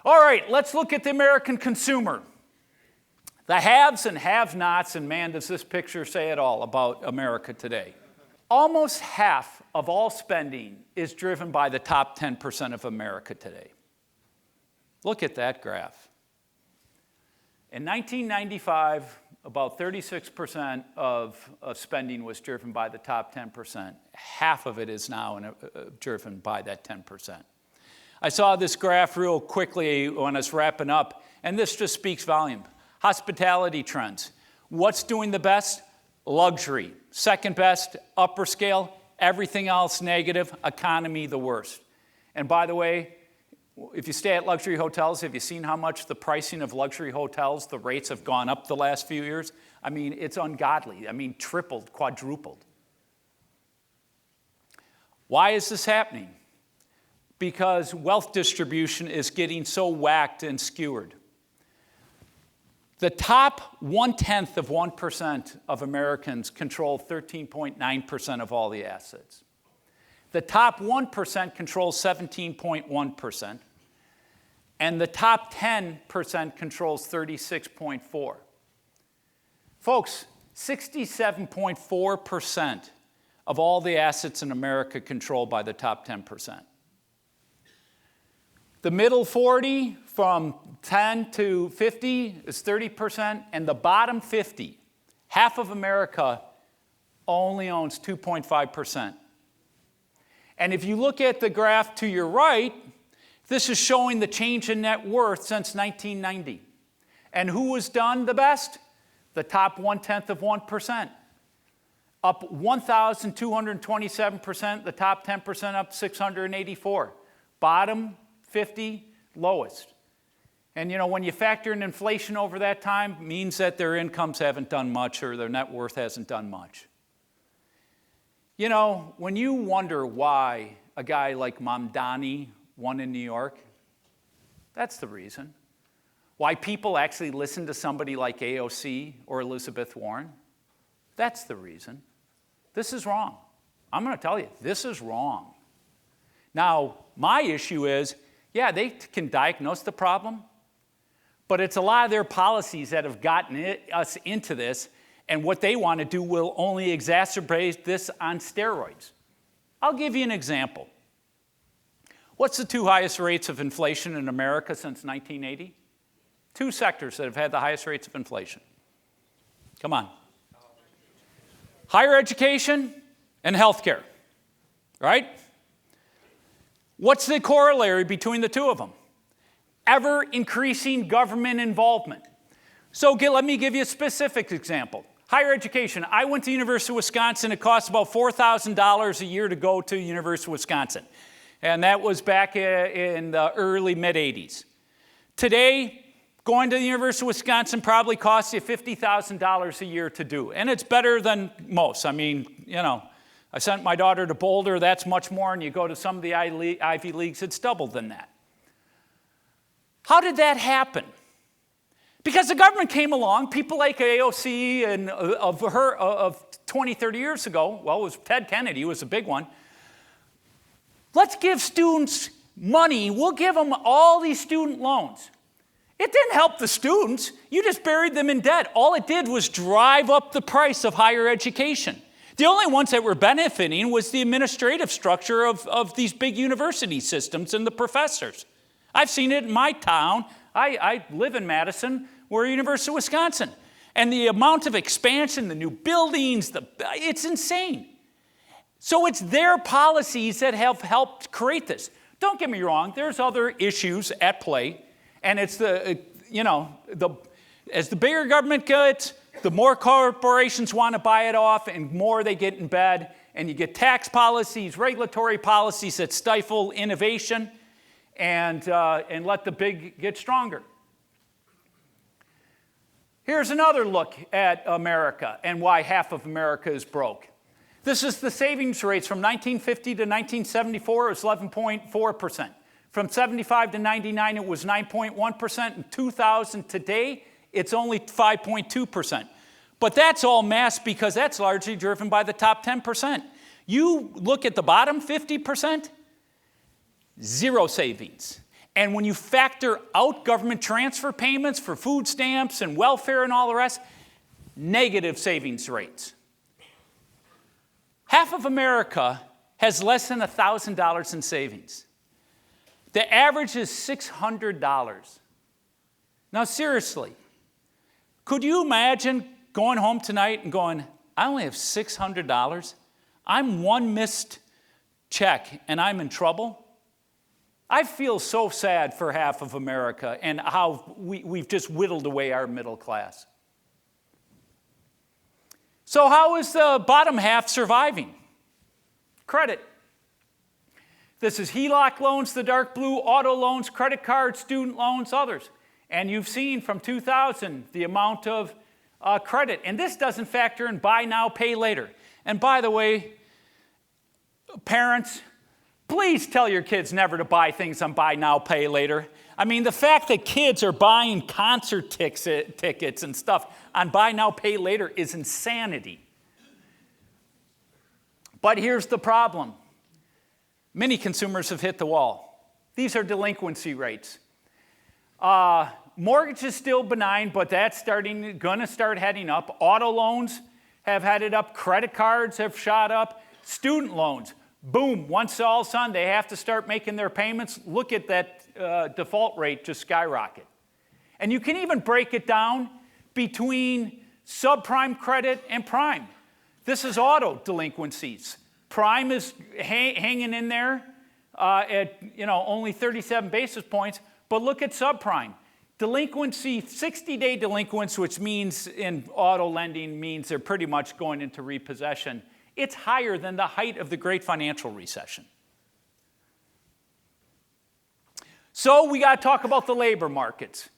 All right, let's look at the American consumer. The haves and have-nots, and man, does this picture say it all about America today. Almost half of all spending is driven by the top 10% of America today. Look at that graph. In 1995, about 36% of spending was driven by the top 10%. Half of it is now driven by that 10%. I saw this graph real quickly when I was wrapping up, and this just speaks volume. Hospitality trends. What's doing the best? Luxury. Second best, upper scale. Everything else negative. Economy the worst. And by the way, if you stay at luxury hotels, have you seen how much the pricing of luxury hotels, the rates have gone up the last few years? I mean, it's ungodly. I mean, tripled, quadrupled. Why is this happening? Because wealth distribution is getting so whacked and skewered. The top 0.1% of Americans control 13.9% of all the assets. The top 1% controls 17.1%, and the top 10% controls 36.4%. Folks, 67.4% of all the assets in America controlled by the top 10%. The middle 40, from 10 to 50, is 30%, and the bottom 50, half of America only owns 2.5%. And if you look at the graph to your right, this is showing the change in net worth since 1990. And who has done the best? The top 0.1%. Up 1,227%, the top 10% up 684. Bottom 50, lowest. And you know, when you factor in inflation over that time, means that their incomes haven't done much or their net worth hasn't done much. You know, when you wonder why a guy like Mamdani won in New York, that's the reason. Why people actually listen to somebody like AOC or Elizabeth Warren, that's the reason. This is wrong. I'm going to tell you, this is wrong. Now, my issue is, yeah, they can diagnose the problem, but it's a lot of their policies that have gotten us into this, and what they want to do will only exacerbate this on steroids. I'll give you an example. What's the two highest rates of inflation in America since 1980? Two sectors that have had the highest rates of inflation. Come on. Higher education and healthcare, right? What's the corollary between the two of them? Ever increasing government involvement. So let me give you a specific example. Higher education. I went to the University of Wisconsin. It cost about $4,000 a year to go to the University of Wisconsin. And that was back in the early, mid-'80s. Today, going to the University of Wisconsin probably costs you $50,000 a year to do. And it's better than most. I mean, you know, I sent my daughter to Boulder. That's much more. And you go to some of the Ivy Leagues, it's double than that. How did that happen? Because the government came along, people like AOC and of 20, 30 years ago, well, it was Ted Kennedy was a big one. Let's give students money. We'll give them all these student loans. It didn't help the students. You just buried them in debt. All it did was drive up the price of higher education. The only ones that were benefiting was the administrative structure of these big university systems and the professors. I've seen it in my town. I live in Madison. We're University of Wisconsin. And the amount of expansion, the new buildings, it's insane. So it's their policies that have helped create this. Don't get me wrong, there's other issues at play. And it's as the bigger government gets, the more corporations want to buy it off and more they get in bed. And you get tax policies, regulatory policies that stifle innovation and let the big get stronger. Here's another look at America and why half of America is broke. This is the savings rates from 1950 to 1974. It was 11.4%. From 75 to 99, it was 9.1%. In 2000 today, it's only 5.2%. But that's all masked because that's largely driven by the top 10%. You look at the bottom 50%, zero savings. And when you factor out government transfer payments for food stamps and welfare and all the rest, negative savings rates. Half of America has less than $1,000 in savings. The average is $600. Now, seriously, could you imagine going home tonight and going, I only have $600? I'm one missed check and I'm in trouble? I feel so sad for half of America and how we've just whittled away our middle class. So how is the bottom half surviving? Credit. This is HELOC loans, the dark blue, auto loans, credit cards, student loans, others. And you've seen from 2000 the amount of credit. And this doesn't factor in buy now, pay later. And by the way, parents, please tell your kids never to buy things on buy now, pay later. I mean, the fact that kids are buying concert tickets and stuff on buy now, pay later is insanity. But here's the problem. Many consumers have hit the wall. These are delinquency rates. Mortgage is still benign, but that's going to start heading up. Auto loans have headed up. Credit cards have shot up. Student loans, boom, once all's done, they have to start making their payments. Look at that default rate just skyrocket. And you can even break it down between subprime credit and prime. This is auto delinquencies. Prime is hanging in there at only 37 basis points, but look at subprime. Delinquency, 60-day delinquents, which means in auto lending means they're pretty much going into repossession. It's higher than the height of the great financial recession. So we got to talk about the labor markets.